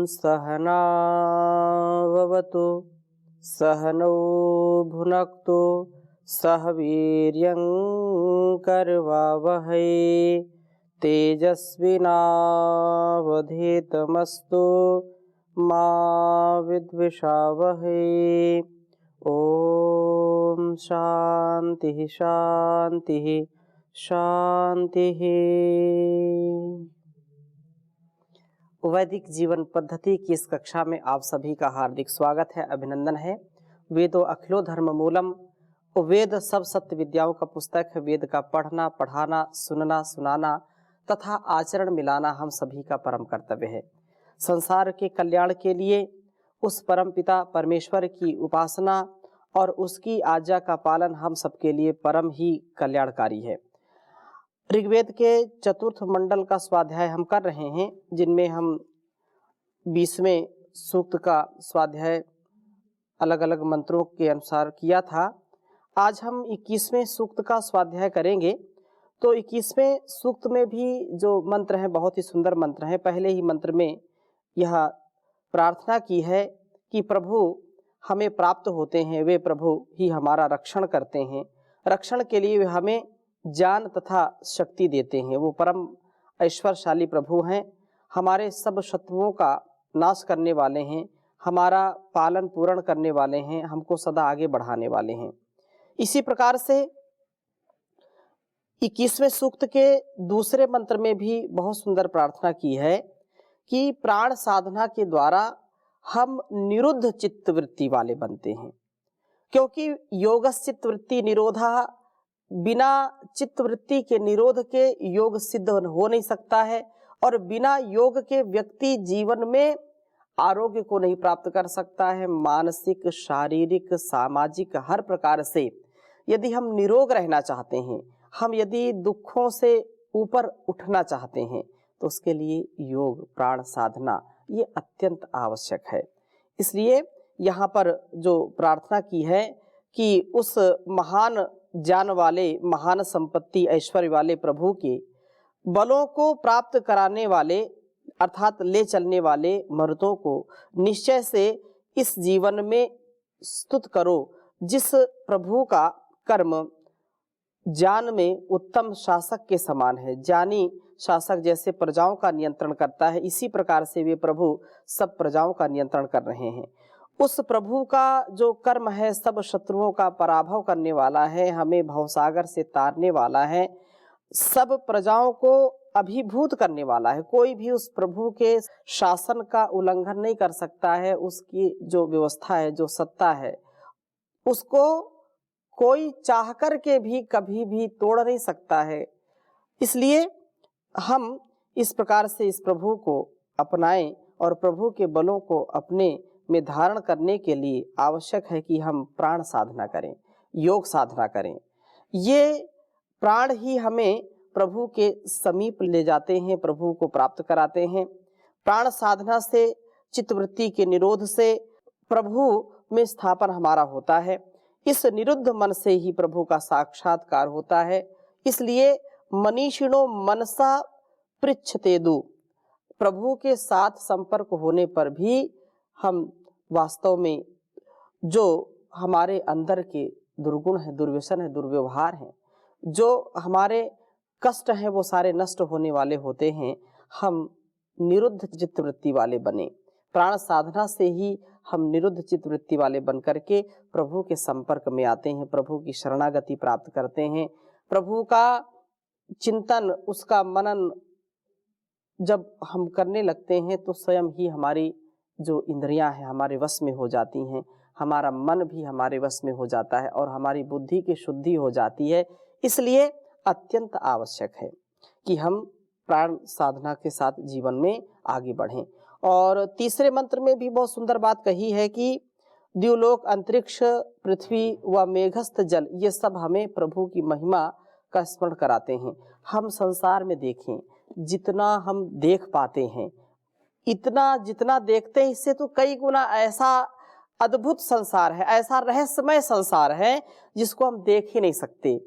सहना भवतु सहनौ भुनक्तु सह वीर्यं करवावहै तेजस्विनावधीतमस्तु मा विद्विषावहै। ओम शांति शांति शांति। वैदिक जीवन पद्धति की इस कक्षा में आप सभी का हार्दिक स्वागत है, अभिनंदन है। वेदो अखिलो धर्म मूलम, वेद सब सत्य विद्याओं का पुस्तक है। वेद का पढ़ना, पढ़ाना, सुनना, सुनाना तथा आचरण मिलाना हम सभी का परम कर्तव्य है। संसार के कल्याण के लिए उस परम पिता परमेश्वर की उपासना और उसकी आज्ञा का पालन हम सबके लिए परम ही कल्याणकारी है। ऋग्वेद के चतुर्थ मंडल का स्वाध्याय हम कर रहे हैं, जिनमें हम 20वें सूक्त का स्वाध्याय अलग अलग मंत्रों के अनुसार किया था। आज हम 21वें सूक्त का स्वाध्याय करेंगे। तो 21वें सूक्त में भी जो मंत्र हैं बहुत ही सुंदर मंत्र हैं। पहले ही मंत्र में यह प्रार्थना की है कि प्रभु हमें प्राप्त होते हैं, वे प्रभु ही हमारा रक्षण करते हैं। रक्षण के लिए वे हमें ज्ञान तथा शक्ति देते हैं। वो परम ऐश्वर्यशाली प्रभु हैं, हमारे सब शत्रुओं का नाश करने वाले हैं, हमारा पालन पूर्ण करने वाले हैं, हमको सदा आगे बढ़ाने वाले हैं। इसी प्रकार से 21वें सूक्त के दूसरे मंत्र में भी बहुत सुंदर प्रार्थना की है कि प्राण साधना के द्वारा हम निरुद्ध चित्तवृत्ति वाले बनते हैं, क्योंकि योगश्चित्त वृत्ति निरोधा, बिना चित्तवृत्ति के निरोध के योग सिद्ध हो नहीं सकता है, और बिना योग के व्यक्ति जीवन में आरोग्य को नहीं प्राप्त कर सकता है। मानसिक, शारीरिक, सामाजिक हर प्रकार से यदि हम निरोग रहना चाहते हैं, हम यदि दुखों से ऊपर उठना चाहते हैं, तो उसके लिए योग, प्राण साधना ये अत्यंत आवश्यक है। इसलिए यहाँ पर जो प्रार्थना की है कि उस महान ज्ञान वाले, महान संपत्ति, ऐश्वर्य वाले प्रभु के बलों को प्राप्त कराने वाले अर्थात ले चलने वाले मर्दों को निश्चय से इस जीवन में स्तुत करो, जिस प्रभु का कर्म ज्ञान में उत्तम शासक के समान है। ज्ञानी शासक जैसे प्रजाओं का नियंत्रण करता है, इसी प्रकार से वे प्रभु सब प्रजाओं का नियंत्रण कर रहे हैं। उस प्रभु का जो कर्म है सब शत्रुओं का पराभव करने वाला है, हमें भवसागर से तारने वाला है, सब प्रजाओं को अभिभूत करने वाला है। कोई भी उस प्रभु के शासन का उल्लंघन नहीं कर सकता है। उसकी जो व्यवस्था है, जो सत्ता है, उसको कोई चाहकर के भी कभी भी तोड़ नहीं सकता है। इसलिए हम इस प्रकार से इस प्रभु को अपनाएं और प्रभु के बलों को अपने में धारण करने के लिए आवश्यक है कि हम प्राण साधना करें, योग साधना करें। ये प्राण ही हमें प्रभु के समीप ले जाते हैं, प्रभु को प्राप्त कराते हैं। प्राण साधना से, चित्तवृत्ति के निरोध से प्रभु में स्थापन हमारा होता है। इस निरुद्ध मन से ही प्रभु का साक्षात्कार होता है। इसलिए मनीषिणो मनसा पृच्छतेदु, प्रभु के साथ संपर्क होने पर भी हम वास्तव में जो हमारे अंदर के दुर्गुण है, दुर्व्यसन है, दुर्व्यवहार है, जो हमारे कष्ट हैं, वो सारे नष्ट होने वाले होते हैं। हम निरुद्ध चित्तवृत्ति वाले बने। प्राण साधना से ही हम निरुद्ध चित्तवृत्ति वाले बन करके प्रभु के संपर्क में आते हैं, प्रभु की शरणागति प्राप्त करते हैं। प्रभु का चिंतन, उसका मनन जब हम करने लगते हैं तो स्वयं ही हमारी जो इंद्रियां हैं हमारे वश में हो जाती हैं, हमारा मन भी हमारे वश में हो जाता है और हमारी बुद्धि की शुद्धि हो जाती है। इसलिए अत्यंत आवश्यक है कि हम प्राण साधना के साथ जीवन में आगे बढ़ें। और तीसरे मंत्र में भी बहुत सुंदर बात कही है कि द्युलोक, अंतरिक्ष, पृथ्वी व मेघस्थ जल, ये सब हमें प्रभु की महिमा का स्मरण कराते हैं। हम संसार में देखें, जितना हम देख पाते हैं, इतना जितना देखते हैं इससे तो कई गुना ऐसा अद्भुत संसार है, ऐसा रहस्यमय संसार है जिसको हम देख ही नहीं सकते।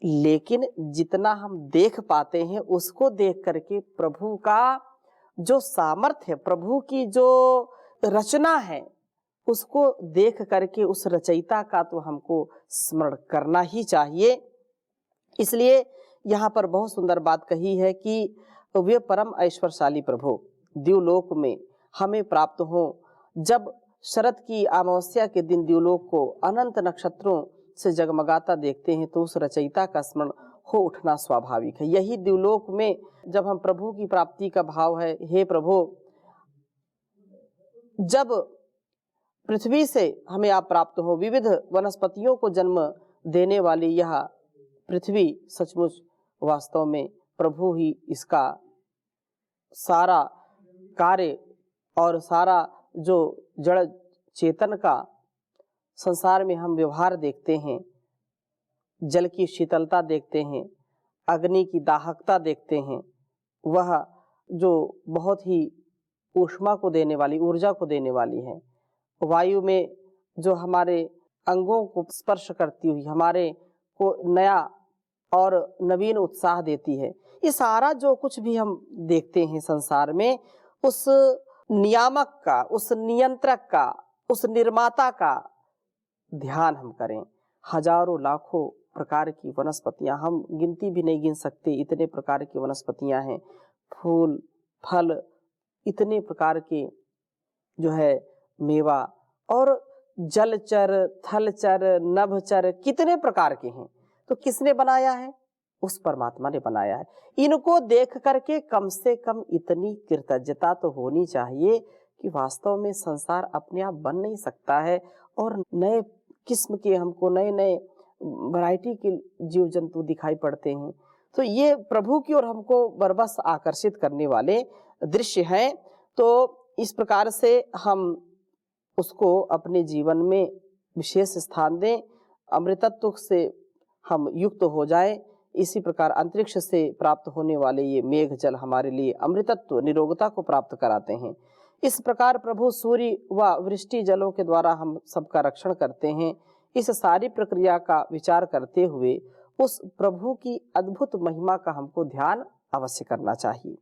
लेकिन जितना हम देख पाते हैं उसको देख करके प्रभु का जो सामर्थ्य, प्रभु की जो रचना है, उसको देख करके उस रचयिता का तो हमको स्मरण करना ही चाहिए। इसलिए यहाँ पर बहुत सुंदर बात कही है कि वे परम ऐश्वर्यशाली प्रभु द्युलोक में हमें प्राप्त हो। जब शरद की अमावस्या के दिन द्युलोक को अनंत नक्षत्रों से जगमगाता देखते हैं तो उस रचयिता का स्मरण हो उठना स्वाभाविक है। यही द्युलोक में जब हम प्रभु की प्राप्ति का भाव है, हे प्रभु, जब पृथ्वी से हमें आप प्राप्त हो, विविध वनस्पतियों को जन्म देने वाली यह पृथ्वी सचमुच वास्तव में प्रभु ही इसका सारा कार्य और सारा जो जड़ चेतन का संसार में हम व्यवहार देखते हैं, जल की शीतलता देखते हैं, अग्नि की दाहकता देखते हैं, वह जो बहुत ही ऊष्मा को देने वाली, ऊर्जा को देने वाली है, वायु में जो हमारे अंगों को स्पर्श करती हुई हमारे को नया और नवीन उत्साह देती है, ये सारा जो कुछ भी हम देखते हैं संसार में, उस नियामक का, उस नियंत्रक का, उस निर्माता का ध्यान हम करें। हजारों लाखों प्रकार की वनस्पतियां, हम गिनती भी नहीं गिन सकते, इतने प्रकार की वनस्पतियां हैं, फूल फल, इतने प्रकार के जो है मेवा, और जलचर, थलचर, नभचर, कितने प्रकार के हैं। तो किसने बनाया है? उस परमात्मा ने बनाया है। इनको देख करके कम से कम इतनी कृतज्ञता तो होनी चाहिए कि वास्तव में संसार अपने आप बन नहीं सकता है और नए किस्म के हमको नए नए वैरायटी के जीव जंतु दिखाई पड़ते हैं। तो ये प्रभु की ओर हमको बरबस आकर्षित करने वाले दृश्य हैं। तो इस प्रकार से हम उसको अपने जीवन में विशेष स्थान दें, अमृतत्व से हम युक्त हो जाएं। इसी प्रकार अंतरिक्ष से प्राप्त होने वाले ये मेघ जल हमारे लिए अमृतत्व, निरोगता को प्राप्त कराते हैं। इस प्रकार प्रभु सूर्य व वृष्टि जलों के द्वारा हम सबका रक्षण करते हैं। इस सारी प्रक्रिया का विचार करते हुए उस प्रभु की अद्भुत महिमा का हमको ध्यान अवश्य करना चाहिए।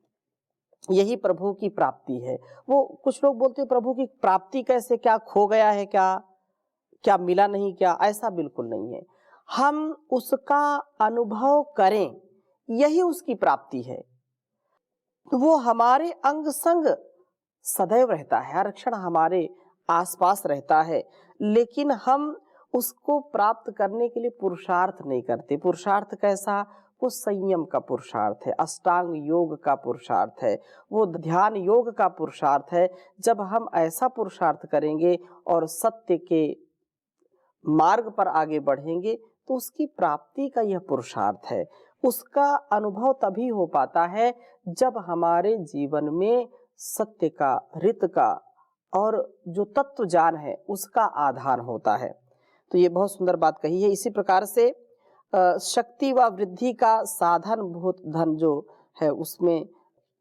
यही प्रभु की प्राप्ति है। वो कुछ लोग बोलते हैं प्रभु की प्राप्ति कैसे, क्या खो गया है, क्या मिला नहीं क्या? ऐसा बिल्कुल नहीं है। हम उसका अनुभव करें, यही उसकी प्राप्ति है। वो हमारे अंग संग सदैव रहता है, हर क्षण हमारे आसपास रहता है, लेकिन हम उसको प्राप्त करने के लिए पुरुषार्थ नहीं करते। पुरुषार्थ कैसा? वो संयम का पुरुषार्थ है, अष्टांग योग का पुरुषार्थ है, वो ध्यान योग का पुरुषार्थ है। जब हम ऐसा पुरुषार्थ करेंगे और सत्य के मार्ग पर आगे बढ़ेंगे तो उसकी प्राप्ति का यह पुरुषार्थ है। उसका अनुभव तभी हो पाता है जब हमारे जीवन में सत्य का, रित का और जो तत्व ज्ञान है उसका आधार होता है। तो ये बहुत सुंदर बात कही है। इसी प्रकार से शक्ति व वृद्धि का साधन भूत धन जो है, उसमें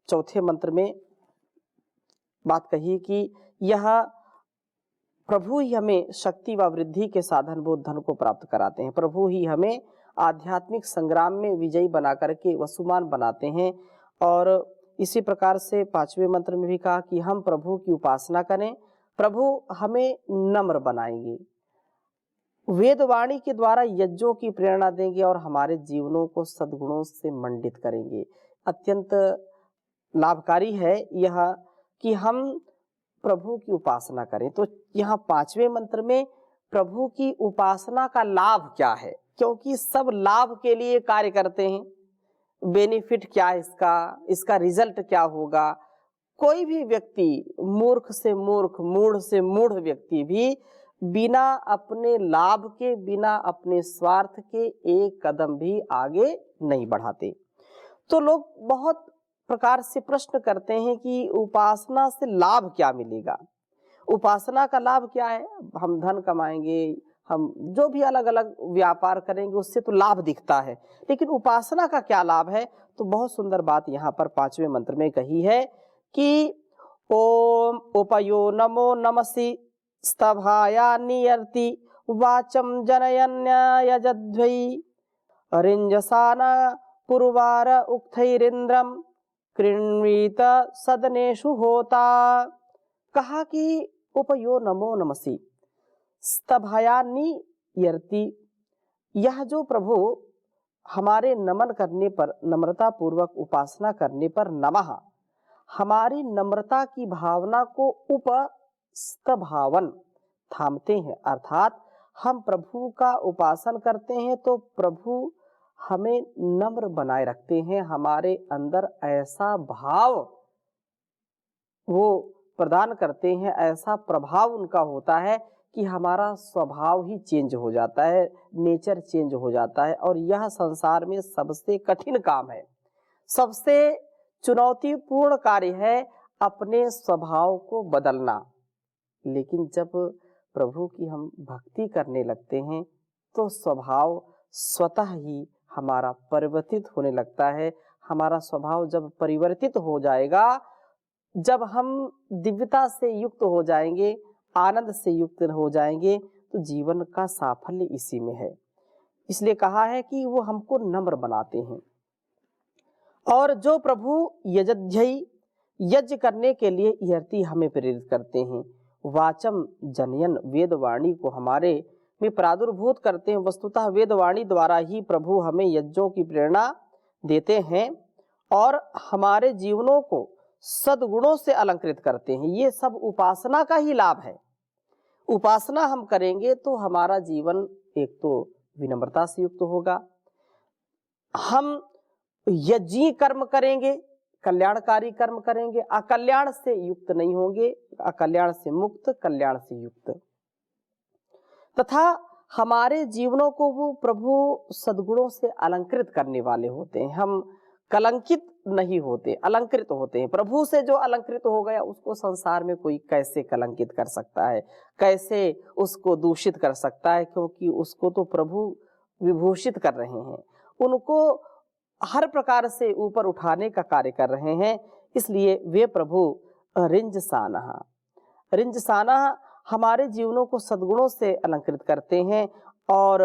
चौथे मंत्र में बात कही कि यह प्रभु ही हमें शक्ति व वृद्धि के साधन भूत धन को प्राप्त कराते हैं। प्रभु ही हमें आध्यात्मिक संग्राम में विजयी बना करके वसुमान बनाते हैं। और इसी प्रकार से पांचवें मंत्र में भी कहा कि हम प्रभु की उपासना करें, प्रभु हमें नम्र बनाएंगे, वेदवाणी के द्वारा यज्ञों की प्रेरणा देंगे और हमारे जीवनों को सद्गुणों से मंडित करेंगे। अत्यंत लाभकारी है यह कि हम प्रभु की उपासना करें। तो यहाँ पांचवें मंत्र में प्रभु की उपासना का लाभ क्या है, क्योंकि सब लाभ के लिए कार्य करते हैं। बेनिफिट क्या है इसका रिजल्ट क्या होगा? कोई भी व्यक्ति, मूर्ख से मूर्ख, मूढ़ से मूढ़ व्यक्ति भी बिना अपने लाभ के, बिना अपने स्वार्थ के एक कदम भी आगे नहीं बढ़ाते। तो लोग बहुत प्रकार से प्रश्न करते हैं कि उपासना से लाभ क्या मिलेगा? उपासना का लाभ क्या है? हम धन कमाएंगे, हम जो भी अलग अलग व्यापार करेंगे उससे तो लाभ दिखता है, लेकिन उपासना का क्या लाभ है? तो बहुत सुंदर बात यहाँ पर पांचवें मंत्र में कही है कि ओम उपयो नमो नमसि स्तभाया नियर्ति वाचम जनयन्यायजध्वै रिंजसाना पुरवार उक्थैरिंद्रम कृण्वीत सदनेषु होता। कहा कि उपयो नमो नमसि स्तभायानि यर्ति। यह जो प्रभु हमारे नमन करने पर, नम्रता पूर्वक उपासना करने पर नमः, हमारी नम्रता की भावना को उपस्तभावन थामते हैं, अर्थात हम प्रभु का उपासन करते हैं तो प्रभु हमें नम्र बनाए रखते हैं। हमारे अंदर ऐसा भाव वो प्रदान करते हैं, ऐसा प्रभाव उनका होता है कि हमारा स्वभाव ही चेंज हो जाता है, नेचर चेंज हो जाता है। और यह संसार में सबसे कठिन काम है, सबसे चुनौतीपूर्ण कार्य है अपने स्वभाव को बदलना। लेकिन जब प्रभु की हम भक्ति करने लगते हैं तो स्वभाव स्वतः ही हमारा परिवर्तित होने लगता है। हमारा स्वभाव जब परिवर्तित हो जाएगा, जब हम दिव्यता से युक्त हो जाएंगे, आनंद से युक्त हो जाएंगे, तो जीवन का साफल्य इसी में है। इसलिए कहा है कि वो हमको नम्र बनाते हैं। और जो प्रभु यजध्यै यज्ञ करने के लिए यर्ति हमें प्रेरित करते हैं, वाचम जनयन वेदवाणी को हमारे में प्रादुर्भूत करते हैं। वस्तुतः वेदवाणी द्वारा ही प्रभु हमें यज्ञों की प्रेरणा देते हैं और हमारे जीवनों को सद्गुणों से अलंकृत करते हैं। ये सब उपासना का ही लाभ है। उपासना हम करेंगे तो हमारा जीवन एक तो विनम्रता से युक्त होगा, हम यज्ञी कर्म करेंगे, कल्याणकारी कर्म करेंगे, अकल्याण से युक्त नहीं होंगे, अकल्याण से मुक्त, कल्याण से युक्त। तथा हमारे जीवनों को वो प्रभु सद्गुणों से अलंकृत करने वाले होते हैं। हम कलंकित नहीं होते, अलंकृत होते हैं। प्रभु से जो अलंकृत हो गया उसको संसार में कोई कैसे कलंकित कर सकता है, कैसे उसको दूषित कर सकता है, क्योंकि उसको तो प्रभु विभूषित कर रहे हैं, उनको हर प्रकार से ऊपर उठाने का कार्य कर रहे हैं। इसलिए वे प्रभु रिंजसाना हमारे जीवनों को सद्गुणों से अलंकृत करते हैं। और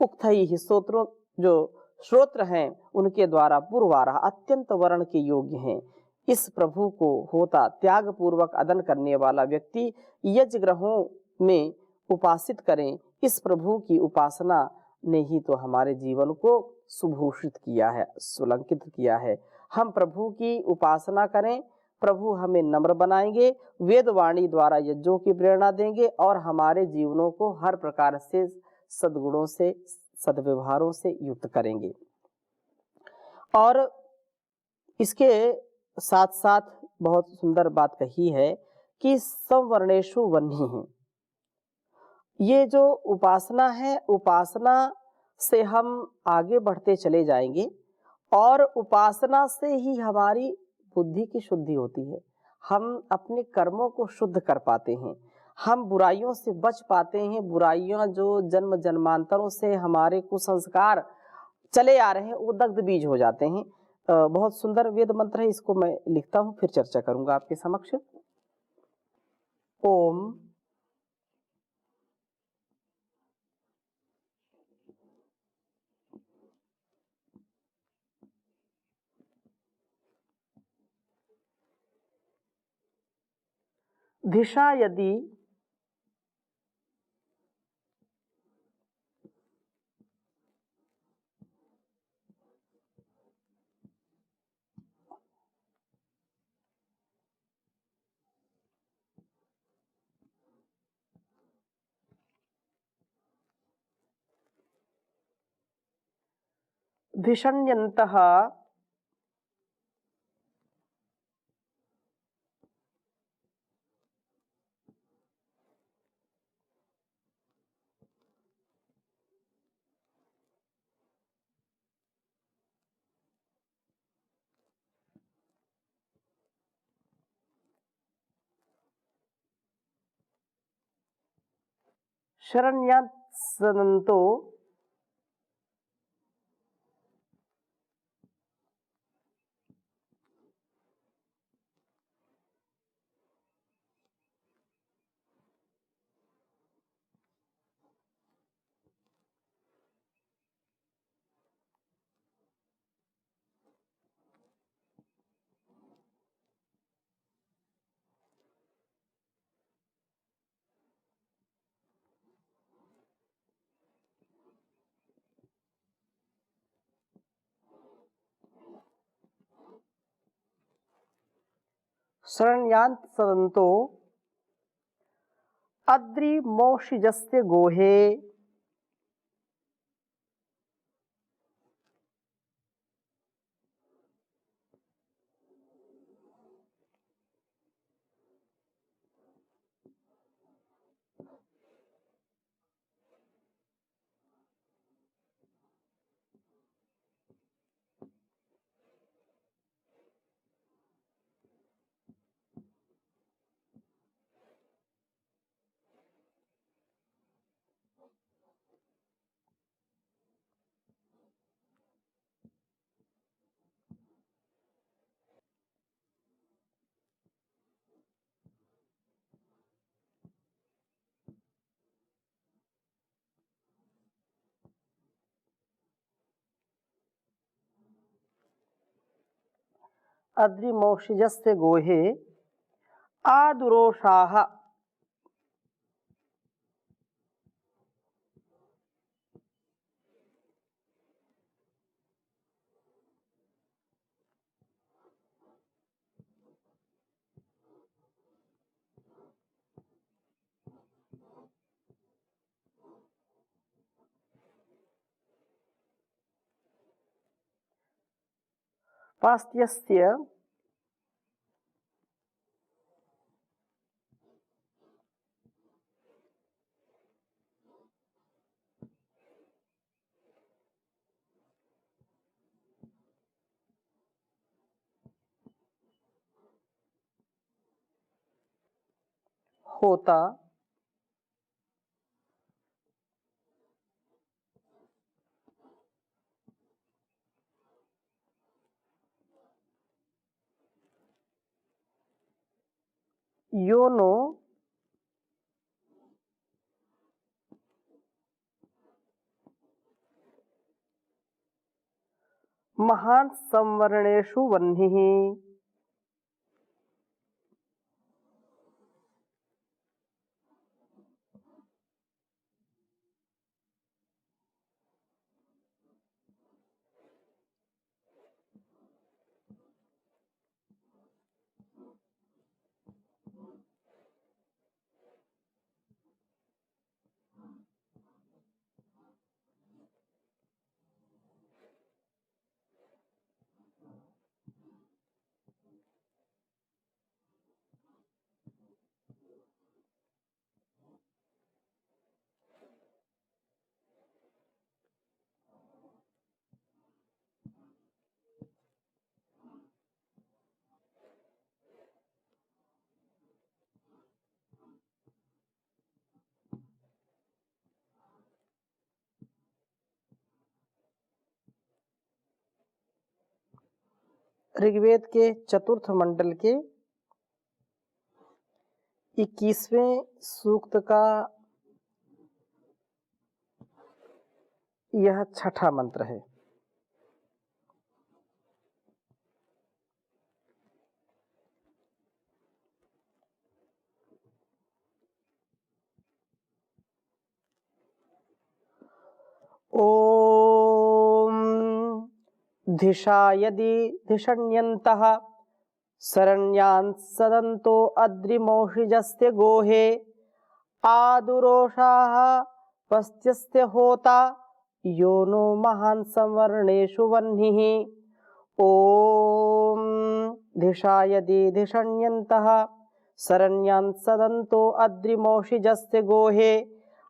उक्त ही स्तोत्रों जो श्रोत्र हैं उनके द्वारा पूर्वारा अत्यंत वर्ण के योग्य हैं। इस प्रभु को होता त्याग पूर्वक अदन करने वाला व्यक्ति यज्ञ ग्रहों में उपासित करें। इस प्रभु की उपासना ने ही तो हमारे जीवन को सुभूषित किया है, सुलंकित किया है। हम प्रभु की उपासना करें, प्रभु हमें नम्र बनाएंगे, वेदवाणी द्वारा यज्ञों की प्रेरणा देंगे और हमारे जीवनों को हर प्रकार से सद्गुणों से, सद्व्यवहारों से युक्त करेंगे। और इसके साथ साथ बहुत सुंदर बात कही है कि संवर्णेषु वह्निः। ये जो उपासना है, उपासना से हम आगे बढ़ते चले जाएंगे और उपासना से ही हमारी बुद्धि की शुद्धि होती है। हम अपने कर्मों को शुद्ध कर पाते हैं, हम बुराइयों से बच पाते हैं। बुराइयां जो जन्म जन्मांतरों से हमारे कुसंस्कार चले आ रहे हैं वो दग्ध बीज हो जाते हैं। बहुत सुंदर वेद मंत्र है, इसको मैं लिखता हूँ, फिर चर्चा करूंगा आपके समक्ष। ओम धिषा यदि धिषण्यन्तः शरण्यात्सनन्तो शरण्यान्त सदन्तो अद्रिमौषिजस्य गोहे अद्रिमौषिजस्य गोहे आदुरोषाः पास्त्यस्य होता योनो महान् संवरणेषु वह्निः। ऋग्वेद के चतुर्थ मंडल के 21वें सूक्त का यह छठा मंत्र है। ओम धिषा यदि धिषण्यन्तः शरण्यान् सदन्तो अद्रिमौषिजस्य गोहे आदुरोषाः पस्त्यस्य होता योनो महान् संवरणेषु वह्निः। ओम धिषा यदि धिषण्यन्तः शरण्यान् सदन्तो अद्रिमौषिजस्य गोहे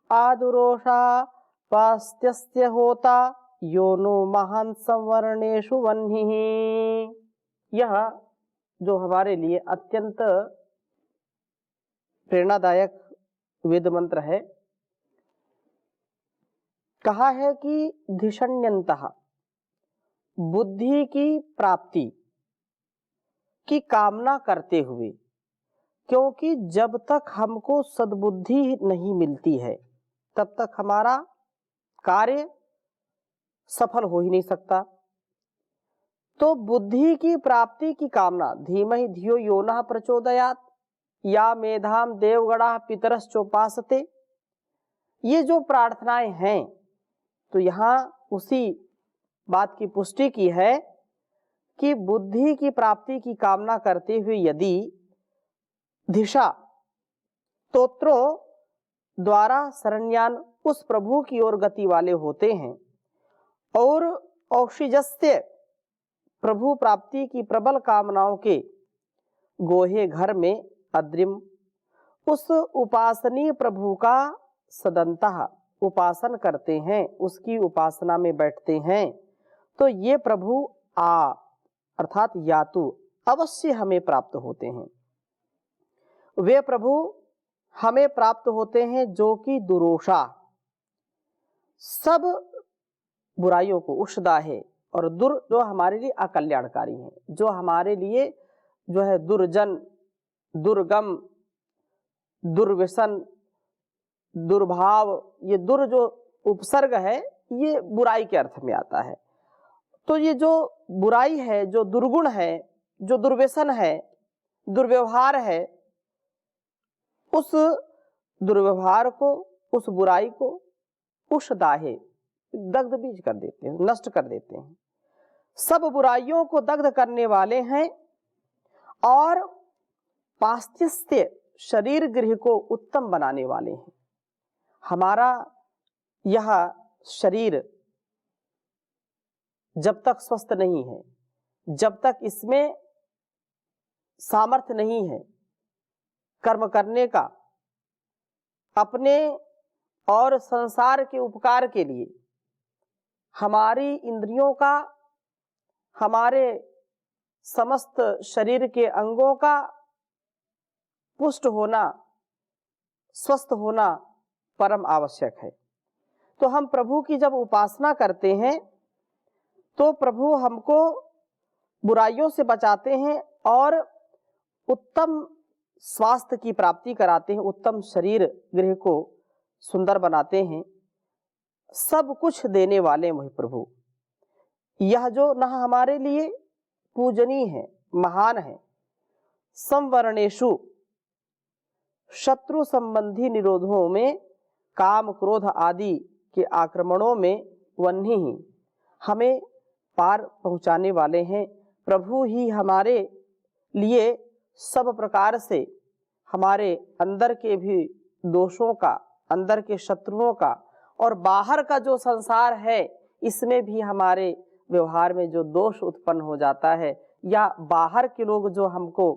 आदुरोषाः पस्त्यस्य होता योनो महान् संवरणेषु वह्निः। यह जो हमारे लिए अत्यंत प्रेरणादायक वेद मंत्र है, कहा है कि धिषण्यन्तः बुद्धि की प्राप्ति की कामना करते हुए, क्योंकि जब तक हमको सद्बुद्धि नहीं मिलती है तब तक हमारा कार्य सफल हो ही नहीं सकता। तो बुद्धि की प्राप्ति की कामना, धीमहि धियो यो नः प्रचोदयात् या मेधाम देवगणा पितरश्चोपासते, ये जो प्रार्थनाएं हैं, तो यहाँ उसी बात की पुष्टि की है कि बुद्धि की प्राप्ति की कामना करते हुए यदि दिशा स्तोत्रों द्वारा शरण्यान उस प्रभु की ओर गति वाले होते हैं और औषिजस्य प्रभु प्राप्ति की प्रबल कामनाओं के गोहे घर में अद्रिम उस उपासनीय प्रभु का सदंतः उपासन करते हैं, उसकी उपासना में बैठते हैं, तो ये प्रभु अर्थात यातु अवश्य हमें प्राप्त होते हैं। वे प्रभु हमें प्राप्त होते हैं जो कि दुरोषा सब बुराइयों को उषदा है, और दुर जो हमारे लिए अकल्याणकारी है, जो हमारे लिए जो है दुर्जन, दुर्गम, दुर्व्यसन, दुर्भाव, ये दुर जो उपसर्ग है ये बुराई के अर्थ में आता है। तो ये जो बुराई है, जो दुर्गुण है, जो दुर्व्यसन है, दुर्व्यवहार है, उस दुर्व्यवहार को, उस बुराई को उषदाहे दग्ध बीज कर देते हैं, नष्ट कर देते हैं। सब बुराइयों को दग्ध करने वाले हैं और पास्तिस्त्य शरीर गृह को उत्तम बनाने वाले हैं। हमारा यह शरीर जब तक स्वस्थ नहीं है, जब तक इसमें सामर्थ्य नहीं है कर्म करने का, अपने और संसार के उपकार के लिए, हमारी इंद्रियों का, हमारे समस्त शरीर के अंगों का पुष्ट होना, स्वस्थ होना परम आवश्यक है। तो हम प्रभु की जब उपासना करते हैं तो प्रभु हमको बुराइयों से बचाते हैं और उत्तम स्वास्थ्य की प्राप्ति कराते हैं, उत्तम शरीर गृह को सुंदर बनाते हैं। सब कुछ देने वाले वही प्रभु, यह जो न हमारे लिए पूजनीय है, महान है। संवरणेषु शत्रु संबंधी निरोधों में, काम क्रोध आदि के आक्रमणों में वन्ही ही हमें पार पहुंचाने वाले हैं। प्रभु ही हमारे लिए सब प्रकार से हमारे अंदर के भी दोषों का, अंदर के शत्रुओं का और बाहर का जो संसार है इसमें भी हमारे व्यवहार में जो दोष उत्पन्न हो जाता है, या बाहर के लोग जो हमको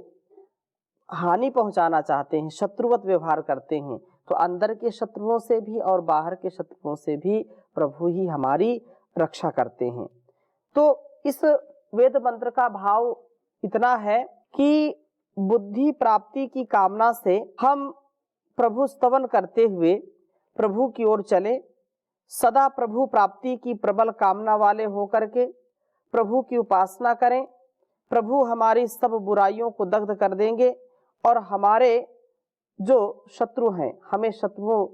हानि पहुंचाना चाहते हैं, शत्रुवत व्यवहार करते हैं, तो अंदर के शत्रुओं से भी और बाहर के शत्रुओं से भी प्रभु ही हमारी रक्षा करते हैं। तो इस वेद मंत्र का भाव इतना है कि बुद्धि प्राप्ति की कामना से हम प्रभु स्तवन करते हुए प्रभु की ओर चले, सदा प्रभु प्राप्ति की प्रबल कामना वाले होकर के प्रभु की उपासना करें। प्रभु हमारी सब बुराइयों को दग्ध कर देंगे और हमारे जो शत्रु हैं, हमें शत्रुओं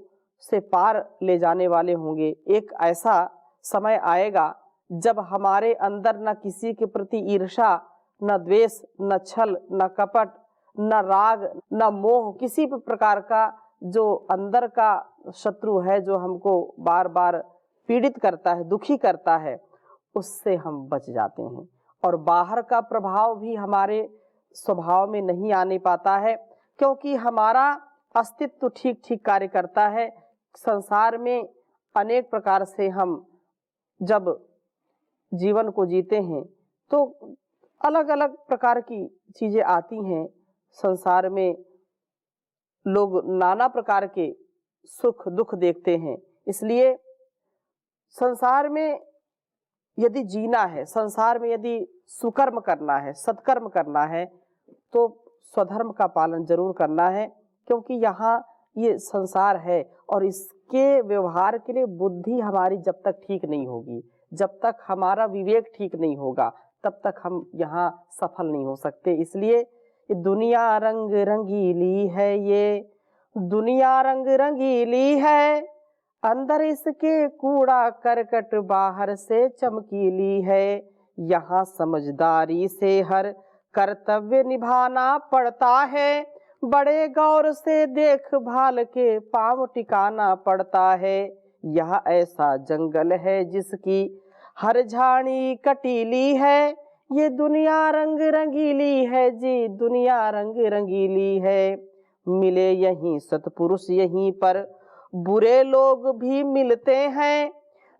से पार ले जाने वाले होंगे। एक ऐसा समय आएगा जब हमारे अंदर न किसी के प्रति ईर्ष्या, न द्वेष, न छल, न कपट, न राग, न मोह, किसी भी प्रकार का जो अंदर का शत्रु है जो हमको बार बार पीड़ित करता है, दुखी करता है, उससे हम बच जाते हैं। और बाहर का प्रभाव भी हमारे स्वभाव में नहीं आने पाता है, क्योंकि हमारा अस्तित्व ठीक ठीक कार्य करता है। संसार में अनेक प्रकार से हम जब जीवन को जीते हैं तो अलग अलग प्रकार की चीजें आती हैं। संसार में लोग नाना प्रकार के सुख दुख देखते हैं, इसलिए संसार में यदि जीना है, संसार में यदि सुकर्म करना है, सत्कर्म करना है, तो स्वधर्म का पालन जरूर करना है, क्योंकि यहाँ ये संसार है और इसके व्यवहार के लिए बुद्धि हमारी जब तक ठीक नहीं होगी, जब तक हमारा विवेक ठीक नहीं होगा, तब तक हम यहाँ सफल नहीं हो सकते। इसलिए ये दुनिया रंग रंगीली है, ये दुनिया रंग रंगीली है, अंदर इसके कूड़ा करकट बाहर से चमकीली है। यहाँ समझदारी से हर कर्तव्य निभाना पड़ता है, बड़े गौर से देखभाल के पांव टिकाना पड़ता है। यह ऐसा जंगल है जिसकी हर झाड़ी कटीली है, ये दुनिया रंग रंगीली है जी, दुनिया रंग रंगीली है। मिले यहीं सतपुरुष यहीं पर बुरे लोग भी मिलते हैं।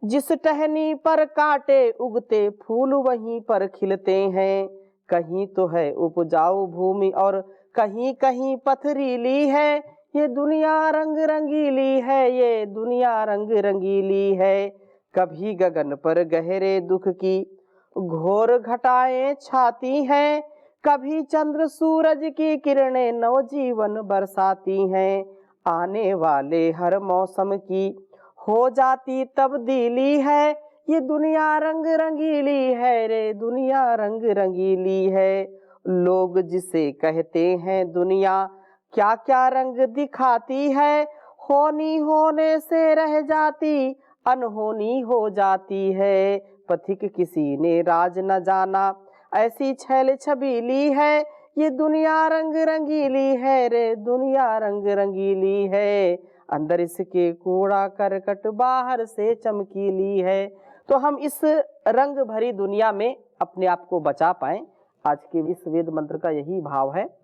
जिस टहनी पर कांटे उगते फूल वहीं पर खिलते हैं। कहीं तो है उपजाऊ भूमि और कहीं कहीं पथरीली है। ये दुनिया रंग रंगीली है, ये दुनिया रंग रंगीली है। कभी गगन पर गहरे दुख की घोर घटाएं छाती हैं। कभी चंद्र सूरज की किरणें नवजीवन बरसाती हैं। आने वाले हर मौसम की हो जाती तब्दीली है। ये दुनिया रंग रंगीली है रे, दुनिया रंग रंगीली है। लोग जिसे कहते हैं दुनिया क्या क्या रंग दिखाती है। होनी होने से रह जाती, अनहोनी हो जाती है। पथिक किसी ने राज न जाना, ऐसी छैल छबीली है। ये दुनिया रंग रंगीली है रे, दुनिया रंग रंगीली है। अंदर इसके कूड़ा करकट, बाहर से चमकीली है। तो हम इस रंग भरी दुनिया में अपने आप को बचा पाएं, आज के इस वेद मंत्र का यही भाव है।